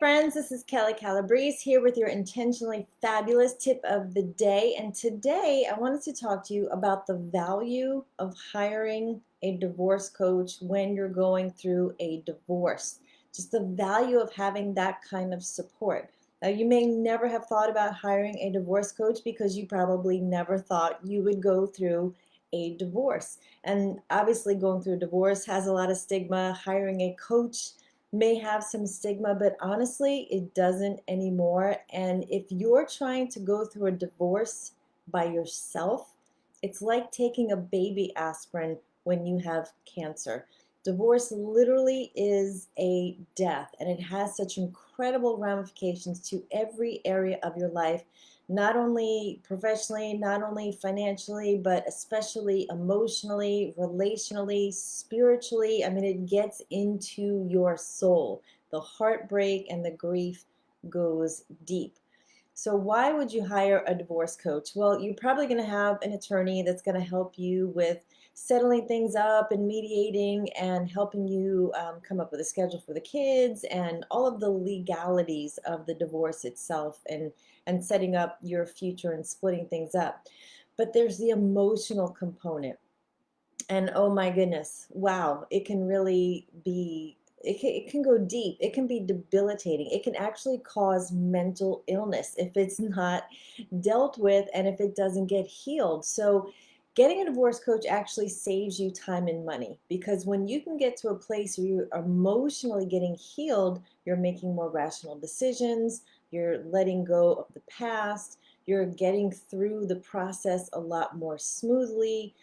friends, this is Kelly Calabrese here with your intentionally fabulous tip of the day. And today I wanted to talk to you about the value of hiring a divorce coach when you're going through a divorce. Just the value of having that kind of support. Now, you may never have thought about hiring a divorce coach because you probably never thought you would go through a divorce. And obviously, going through a divorce has a lot of stigma. Hiring a coach may have some stigma, but honestly, it doesn't anymore. And if you're trying to go through a divorce by yourself, it's like taking a baby aspirin when you have cancer. Divorce literally is a death, and it has such incredible ramifications to every area of your life, not only professionally, not only financially, but especially emotionally, relationally, spiritually. I mean, it gets into your soul. The heartbreak and the grief goes deep. So why would you hire a divorce coach? Well, you're probably going to have an attorney that's going to help you with settling things up and mediating and helping you come up with a schedule for the kids and all of the legalities of the divorce itself and setting up your future and splitting things up. But there's the emotional component. And oh my goodness, wow, it can really be, it can go deep. It can be debilitating. It can actually cause mental illness if it's not dealt with and if it doesn't get healed. So getting a divorce coach actually saves you time and money, because when you can get to a place where you're emotionally getting healed, you're making more rational decisions, you're letting go of the past, you're getting through the process a lot more smoothly.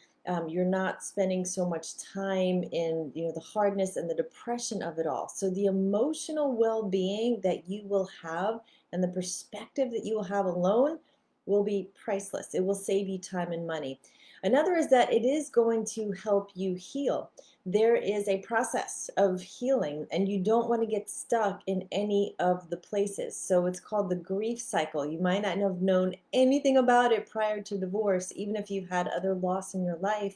You're not spending so much time in the hardness and the depression of it all. So the emotional well-being that you will have and the perspective that you will have alone will be priceless. It will save you time and money. Another is that it is going to help you heal. There is a process of healing, and you don't want to get stuck in any of the places. So it's called the grief cycle. You might not have known anything about it prior to divorce, even if you've had other loss in your life.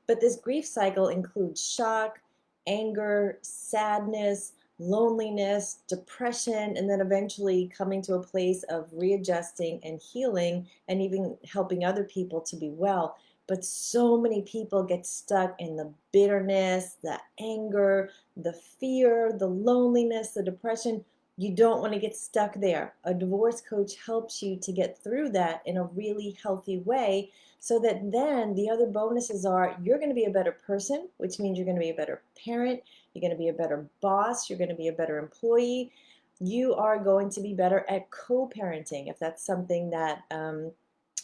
But this grief cycle includes shock, anger, sadness, loneliness, depression, and then eventually coming to a place of readjusting and healing and even helping other people to be well. But so many people get stuck in the bitterness, the anger, the fear, the loneliness, the depression. You don't want to get stuck there. A divorce coach helps you to get through that in a really healthy way, so that then the other bonuses are you're going to be a better person, which means you're going to be a better parent, you're going to be a better boss, you're going to be a better employee. You are going to be better at co-parenting if that's something that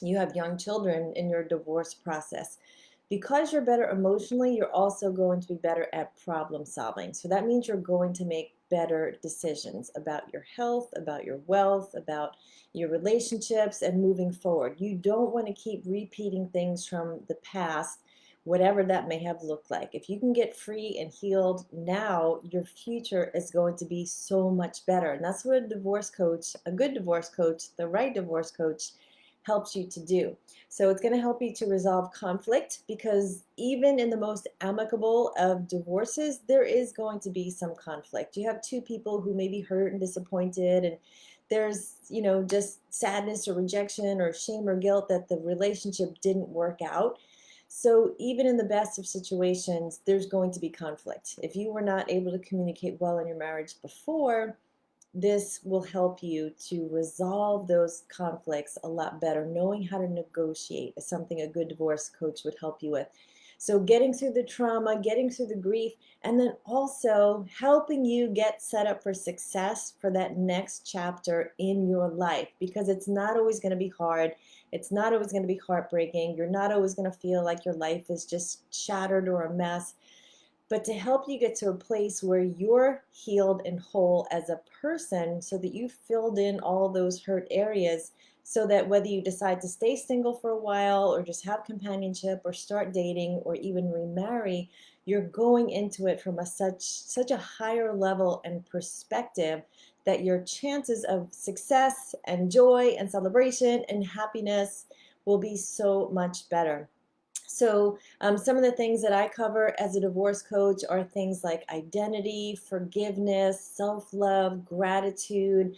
you have young children in your divorce process. Because you're better emotionally, you're also going to be better at problem solving. So that means you're going to make better decisions about your health, about your wealth, about your relationships, and moving forward. You don't want to keep repeating things from the past, whatever that may have looked like. If you can get free and healed now, your future is going to be so much better. And that's what a divorce coach, a good divorce coach, the right divorce coach, helps you to do. So it's going to help you to resolve conflict, because even in the most amicable of divorces, there is going to be some conflict. You have two people who may be hurt and disappointed, and there's, just sadness or rejection or shame or guilt that the relationship didn't work out. So even in the best of situations, there's going to be conflict. If you were not able to communicate well in your marriage before, this will help you to resolve those conflicts a lot better. Knowing how to negotiate is something a good divorce coach would help you with. So getting through the trauma, getting through the grief, and then also helping you get set up for success for that next chapter in your life, because it's not always going to be hard. It's not always going to be heartbreaking. You're not always going to feel like your life is just shattered or a mess. But to help you get to a place where you're healed and whole as a person, so that you filled in all those hurt areas, so that whether you decide to stay single for a while or just have companionship or start dating or even remarry, you're going into it from such a higher level and perspective that your chances of success and joy and celebration and happiness will be so much better. So, some of the things that I cover as a divorce coach are things like identity, forgiveness, self-love, gratitude,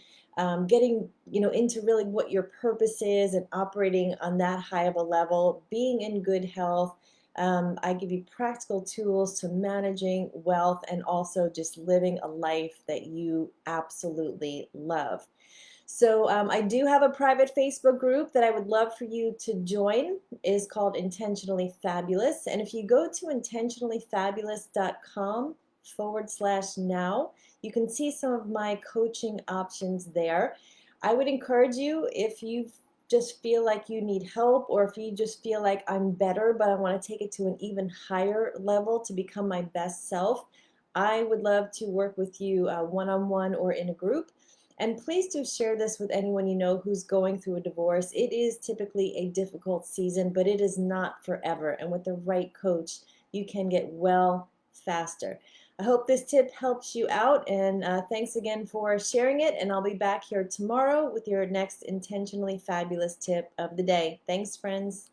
getting into really what your purpose is and operating on that high of a level, being in good health. I give you practical tools to managing wealth and also just living a life that you absolutely love. So I do have a private Facebook group that I would love for you to join. It is called Intentionally Fabulous. And if you go to intentionallyfabulous.com/now, you can see some of my coaching options there. I would encourage you, if you just feel like you need help, or if you just feel like I'm better, but I want to take it to an even higher level to become my best self, I would love to work with you one-on-one or in a group. And please do share this with anyone you know who's going through a divorce. It is typically a difficult season, but it is not forever. And with the right coach, you can get well faster. I hope this tip helps you out, and thanks again for sharing it. And I'll be back here tomorrow with your next Intentionally Fabulous tip of the day. Thanks, friends.